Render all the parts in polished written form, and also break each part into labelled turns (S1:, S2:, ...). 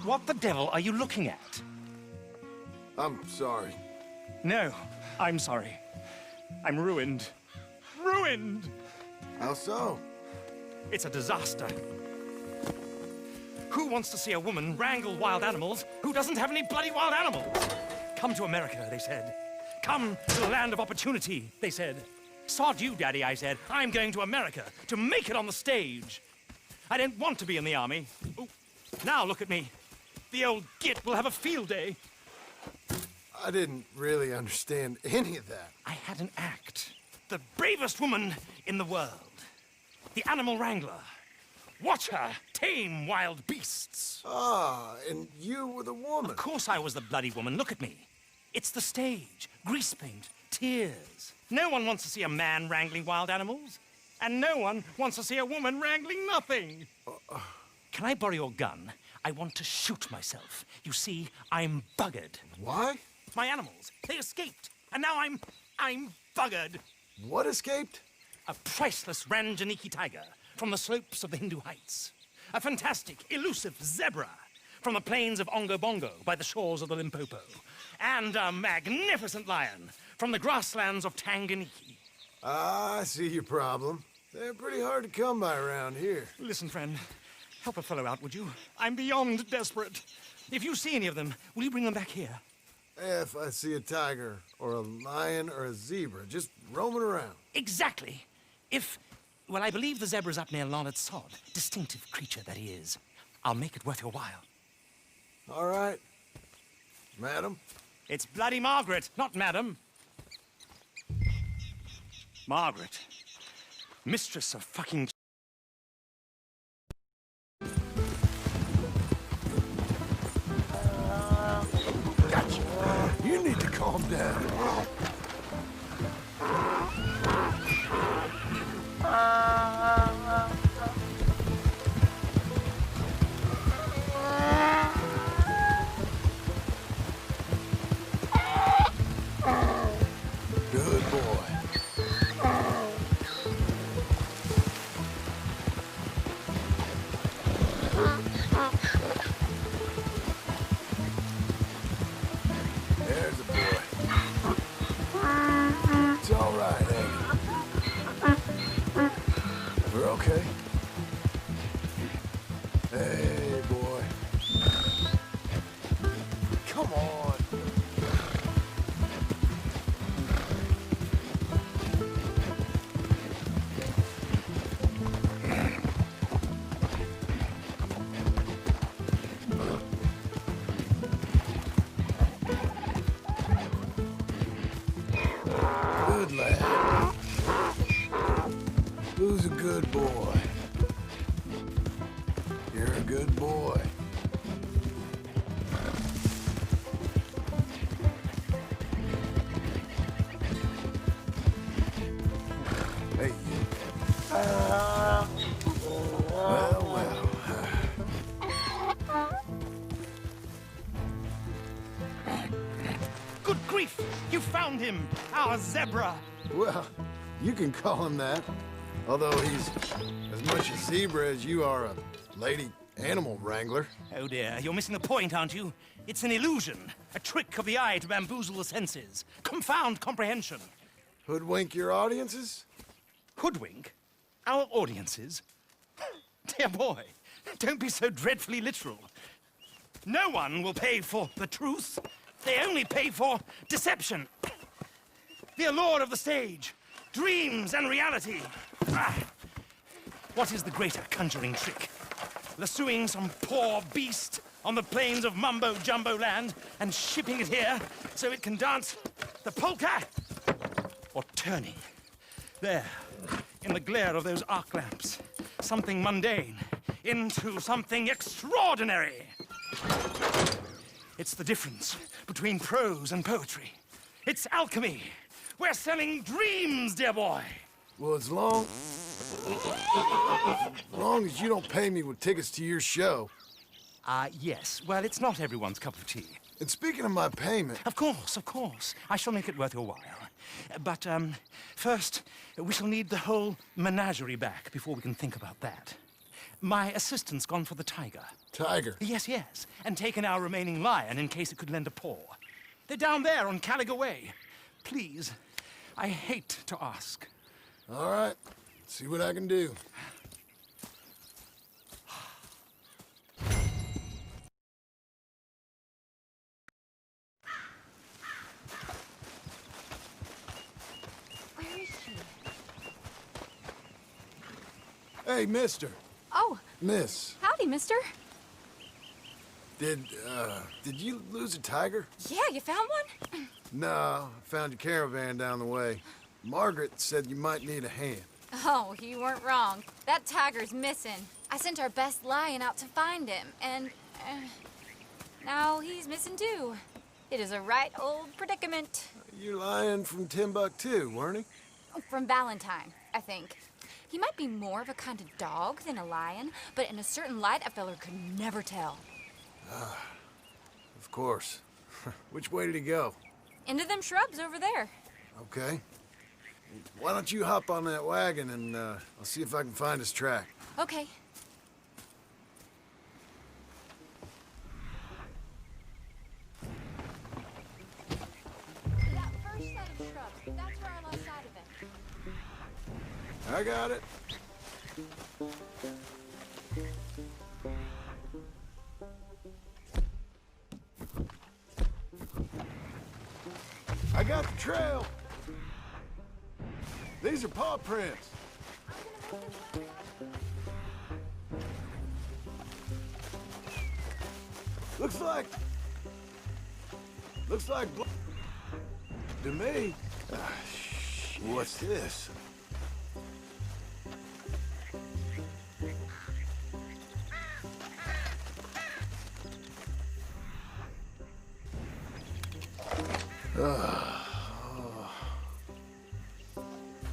S1: What the devil are you looking at?
S2: I'm sorry.
S1: No, I'm sorry. I'm ruined. Ruined!
S2: How so?
S1: It's a disaster. Who wants to see a woman wrangle wild animals who doesn't have any bloody wild animals? Come to America, they said. Come to the land of opportunity, they said. Sod you, Daddy, I said. I'm going to America to make it on the stage. I don't want to be in the army. Ooh. Now look at me. The old git will have a field day.
S2: I didn't really understand any of that.
S1: I had an act. The bravest woman in the world. The animal wrangler. Watch her tame wild beasts.
S2: Ah, and you were the woman.
S1: Of course I was the bloody woman. Look at me. It's the stage. Grease paint. Tears. No one wants to see a man wrangling wild animals. And no one wants to see a woman wrangling nothing. Can I borrow your gun? I want to shoot myself. You see, I'm buggered.
S2: Why?
S1: My animals, they escaped. And now I'm buggered.
S2: What escaped?
S3: A priceless Ranjaniki tiger from the slopes of the Hindu Heights. A fantastic, elusive zebra from the plains of Ongo Bongo by the shores of the Limpopo. And a magnificent lion from the grasslands of Tanganyika.
S2: Ah, I see your problem. They're pretty hard to come by around here.
S3: Listen, friend, help a fellow out, would you? I'm beyond desperate. If you see any of them, will you bring them back here?
S2: If I see a tiger, or a lion, or a zebra, just roaming around.
S3: Exactly. Well, I believe the zebra's up near Larned Sod. Distinctive creature that he is. I'll make it worth your while.
S2: All right. Madam?
S3: It's bloody Margaret, not Madam. Margaret. Mistress of fucking...
S2: Gotcha. You need to calm down. Good boy. There's a boy. It's all right, Eddie. We're okay. Hey, boy. Come on. Good lad. Who's a good boy? You're a good boy. Hey, you. Well.
S3: Good grief! You found him! Our zebra!
S2: Well, you can call him that. Although he's as much a zebra as you are a lady animal wrangler.
S3: Oh dear, you're missing the point, aren't you? It's an illusion. A trick of the eye to bamboozle the senses. Confound comprehension.
S2: Hoodwink your audiences?
S3: Hoodwink? Our audiences? Dear boy, don't be so dreadfully literal. No one will pay for the truth. They only pay for deception. The allure of the stage. Dreams and reality. What is the greater conjuring trick? Lassoing some poor beast on the plains of mumbo-jumbo land and shipping it here so it can dance the polka? Or turning, there, in the glare of those arc lamps, something mundane into something extraordinary? It's the difference between prose and poetry. It's alchemy. We're selling dreams, dear boy.
S2: Well, as long as you don't pay me with tickets to your show.
S3: Yes. Well, it's not everyone's cup of tea.
S2: And speaking of my payment...
S3: Of course. I shall make it worth your while. But, first, we shall need the whole menagerie back before we can think about that. My assistant's gone for the tiger.
S2: Tiger.
S1: Yes, yes. And taken our remaining lion in case it could lend a paw. They're down there on Caliga Way. Please, I hate to ask.
S2: All right. See what I can do.
S4: Where is she?
S2: Hey, mister.
S4: Oh,
S2: Miss.
S4: howdy, mister.
S2: Did you lose a tiger?
S4: Yeah, you found one?
S2: No, I found your caravan down the way. Margaret said you might need a hand.
S4: Oh, you weren't wrong. That tiger's missing. I sent our best lion out to find him, and now he's missing too. It is a right old predicament.
S2: You're lying from Timbuktu, weren't he?
S4: From Valentine, I think. He might be more of a kind of dog than a lion, but in a certain light, a feller could never tell.
S2: Of course. Which way did he go?
S4: Into them shrubs over there.
S2: Okay. Why don't you hop on that wagon and I'll see if I can find his track.
S4: Okay. That first set of shrubs, that's where I lost sight of him.
S2: I got it. I got the trail. These are paw prints. Looks like to me. What's this?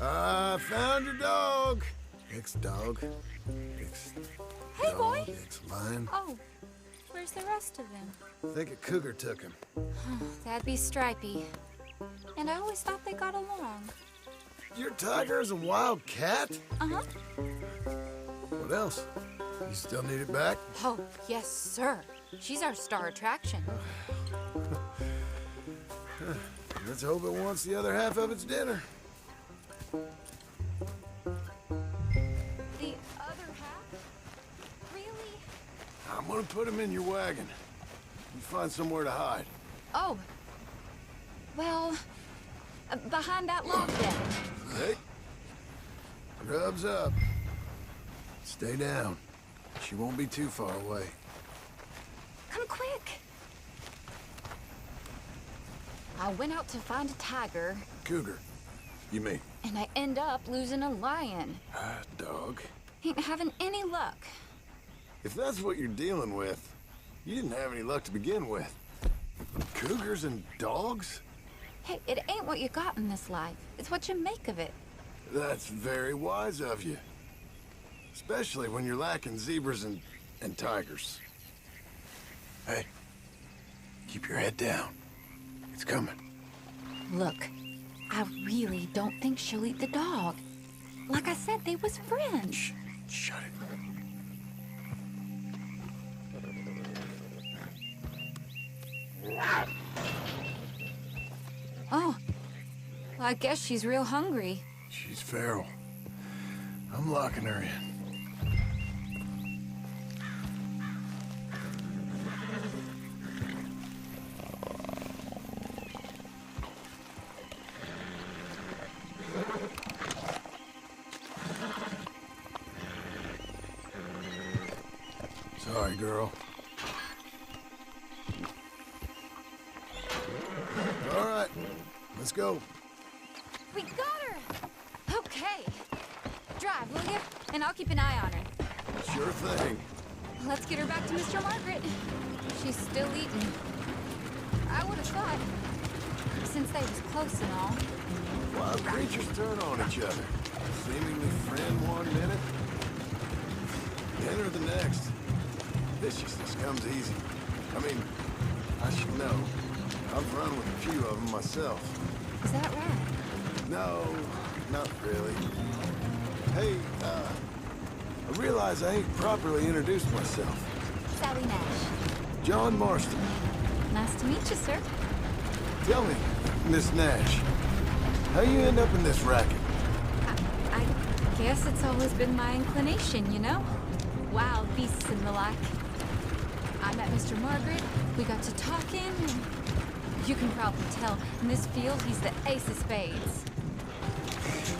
S2: I found your dog. Ex-dog.
S4: Hey, boy.
S2: Ex-lion.
S4: Oh, where's the rest of them?
S2: I think a cougar took him.
S4: That'd be Stripey. And I always thought they got along.
S2: Your tiger is a wild cat?
S4: Uh-huh.
S2: What else? You still need it back?
S4: Oh, yes, sir. She's our star attraction.
S2: Let's hope it wants the other half of its dinner.
S4: The other half? Really?
S2: I'm gonna put him in your wagon. You find somewhere to hide.
S4: Oh. Well, behind that log then.
S2: Hey. Rubs up. Stay down. She won't be too far away.
S4: Come quick. I went out to find a tiger,
S2: Cougar, you mean?
S4: and I end up losing a lion.
S2: Dog.
S4: Ain't having any luck.
S2: If that's what you're dealing with, you didn't have any luck to begin with. Cougars and dogs?
S4: Hey, it ain't what you got in this life. It's what you make of it.
S2: That's very wise of you. Especially when you're lacking zebras and tigers. Hey, keep your head down. It's coming.
S4: Look, I really don't think she'll eat the dog. Like I said, they was friends.
S2: Shh, shut it.
S4: Oh, well, I guess she's real hungry.
S2: She's feral. I'm locking her in. Sorry, girl. All right, let's go.
S4: We got her! Okay. Drive, will you? And I'll keep an eye on her.
S2: Sure thing.
S4: Let's get her back to Mr. Margaret. She's still eating. I would have thought, since they was close and all.
S2: Wild creatures turn on each other. Seemingly friend one minute, dinner the next. Viciousness comes easy. I mean, I should know. I've run with a few of them myself.
S4: Is that right?
S2: No, not really. Hey, I realize I ain't properly introduced myself.
S4: Sally Nash.
S2: John Marston.
S4: Nice to meet you, sir.
S2: Tell me, Miss Nash, how you end up in this racket?
S4: I guess it's always been my inclination, you know? Wild beasts and the like. I met Mr. Margaret, we got to talking, and you can probably tell, in this field, he's the ace of spades.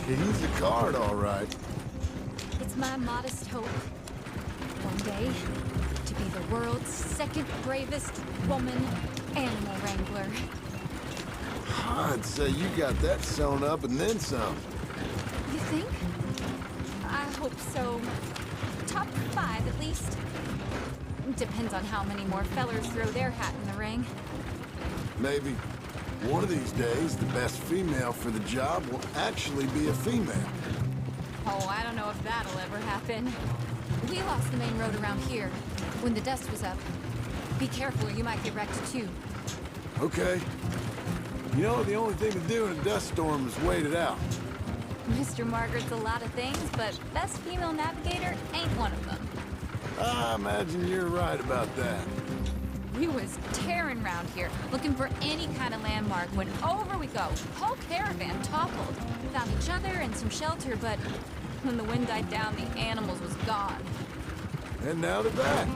S2: He's a card, all right.
S4: It's my modest hope, one day, to be the world's second bravest woman animal wrangler.
S2: I'd say you got that sewn up and then some.
S4: You think? I hope so. Top 5, at least. Depends on how many more fellers throw their hat in the ring.
S2: Maybe one of these days, the best female for the job will actually be a female.
S4: Oh, I don't know if that'll ever happen. We lost the main road around here when the dust was up. Be careful, you might get wrecked too.
S2: Okay. You know, the only thing to do in a dust storm is wait it out.
S4: Mr. Margaret's a lot of things, but best female navigator ain't one of them.
S2: I imagine you're right about that.
S4: We was tearing around here, looking for any kind of landmark when over we go. Whole caravan toppled. Found each other and some shelter, but when the wind died down, the animals was gone.
S2: And now they're back.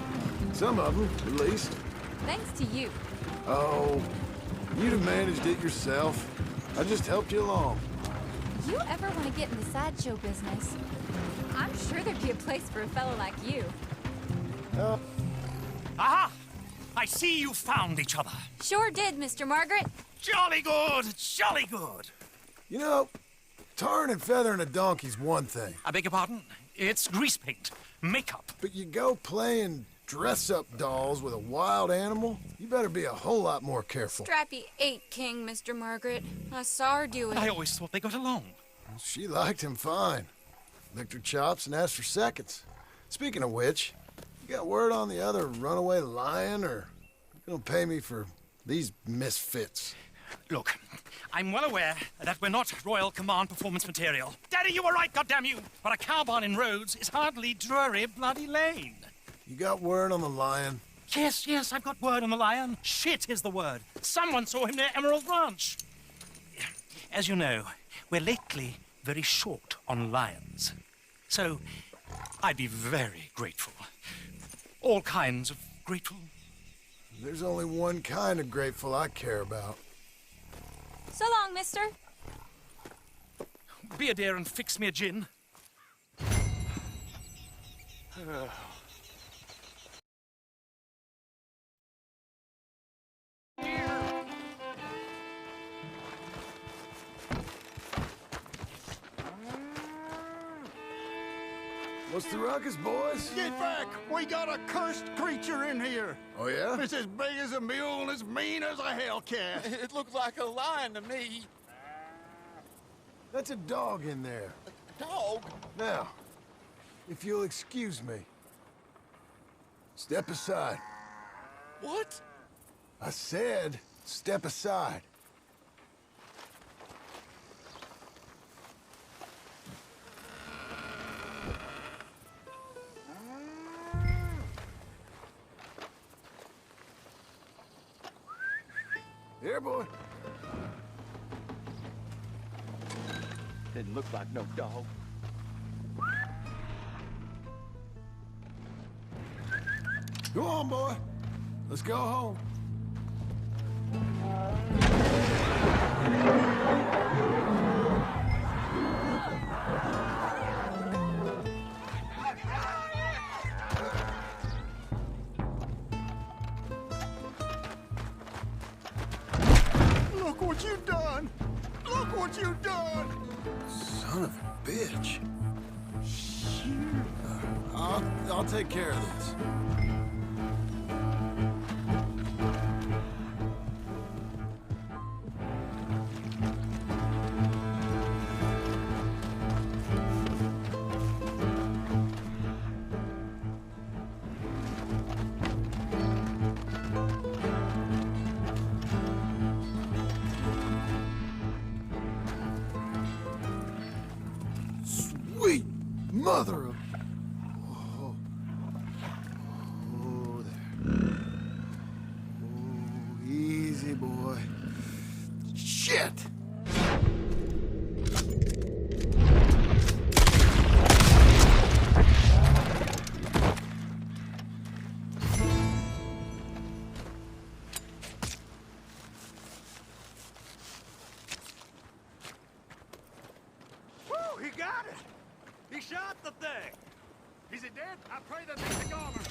S2: Some of them, at least.
S4: Thanks to you.
S2: Oh, you'd have managed it yourself. I just helped you along.
S4: You ever want to get in the sideshow business? I'm sure there'd be a place for a fellow like you.
S1: Aha! I see you found each other.
S4: Sure did, Mr. Margaret.
S1: Jolly good, jolly good.
S2: You know, tarring and feathering a donkey's one thing.
S1: I beg your pardon? It's grease paint, makeup.
S2: But you go playing dress-up dolls with a wild animal, you better be a whole lot more careful.
S4: Strappy ate King, Mr. Margaret. I saw her do it.
S1: I always thought they got along.
S2: She liked him fine. Licked her chops and asked for seconds. Speaking of which, you got word on the other runaway lion, or you gonna pay me for these misfits?
S1: Look, I'm well aware that we're not Royal Command performance material. Daddy, you were right, goddamn you! But a cow barn in Rhodes is hardly Drury Bloody Lane.
S2: You got word on the lion?
S1: Yes, I've got word on the lion. Shit is the word. Someone saw him near Emerald Ranch. As you know, we're lately very short on lions. So, I'd be very grateful. All kinds of grateful.
S2: There's only one kind of grateful I care about.
S4: So long, mister.
S1: Be a dear and fix me a gin.
S2: What's the ruckus, boys?
S5: Get back! We got a cursed creature in here.
S2: Oh, yeah?
S5: It's as big as a mule and as mean as a hellcat.
S6: It looks like a lion to me.
S2: That's a dog in there.
S6: Dog?
S2: Now, if you'll excuse me. Step aside.
S6: What?
S2: I said, step aside. Here, boy.
S6: Didn't look like no dog.
S2: Go on, boy. Let's go home.
S5: Look what you done! Look what you done!
S2: Son of a bitch. I'll take care of this. Sweet mother of... Oh, there.
S5: He shot the thing! Is it dead? I pray that makes the goner.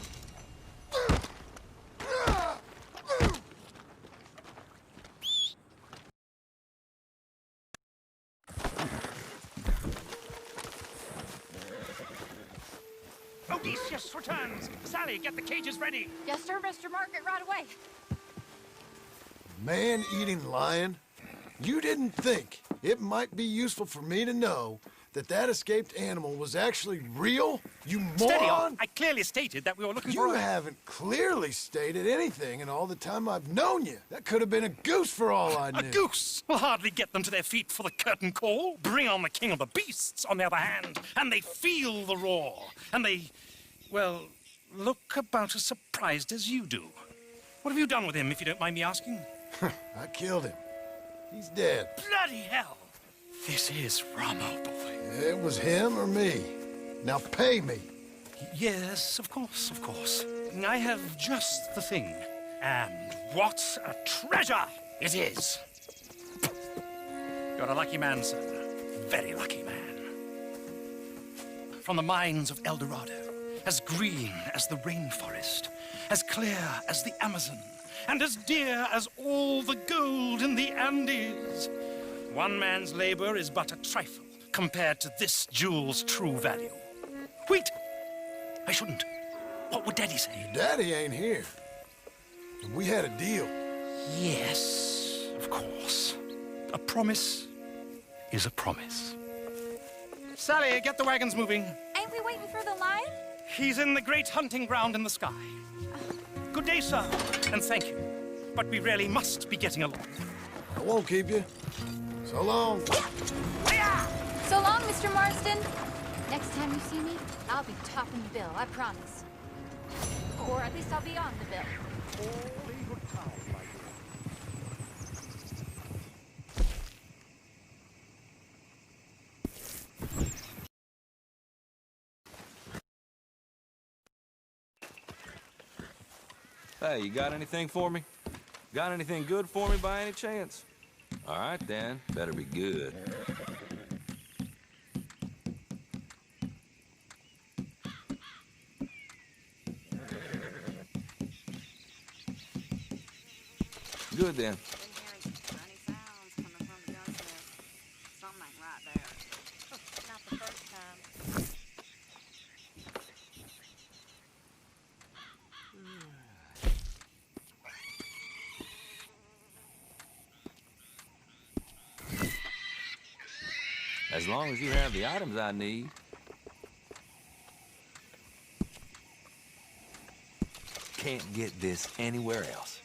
S1: Odysseus returns! Sally, get the cages ready!
S4: Yes, sir, Mr. Margaret, right away.
S2: Man-eating lion? You didn't think it might be useful for me to know that that escaped animal was actually real? You
S1: Steady on!
S2: moron!
S1: I clearly stated that we were looking
S2: You
S1: for a...
S2: haven't clearly stated anything in all the time I've known you. That could have been a goose for all I knew.
S1: A goose will hardly get them to their feet for the curtain call. Bring on the king of the beasts, on the other hand, and they feel the roar. And they, well, look about as surprised as you do. What have you done with him, if you don't mind me asking?
S2: I killed him. He's dead.
S1: Bloody hell! This is Ramo, boy.
S2: It was him or me. Now pay me.
S1: Yes, of course, of course. I have just the thing. And what a treasure it is! You're a lucky man, sir. Very lucky man. From the mines of El Dorado, as green as the rainforest, as clear as the Amazon, and as dear as all the gold in the Andes. One man's labor is but a trifle compared to this jewel's true value. Wait! I shouldn't. What would Daddy say?
S2: Daddy ain't here. We had a deal.
S1: Yes, of course. A promise is a promise. Sally, get the wagons moving.
S4: Ain't we waiting for the lion?
S1: He's in the great hunting ground in the sky. Good day, sir, and thank you. But we really must be getting along.
S2: I won't keep you. So long.
S4: So long, Mr. Marston. Next time you see me, I'll be topping the bill, I promise. Or at least I'll be on the bill.
S7: Hey, you got anything for me? Got anything good for me by any chance? All right, then. Better be good. Good, then.
S8: Been hearing some funny sounds coming from the gunsmith. Something ain't right there. Not the first time.
S7: As long as you have the items I need. Can't get this anywhere else.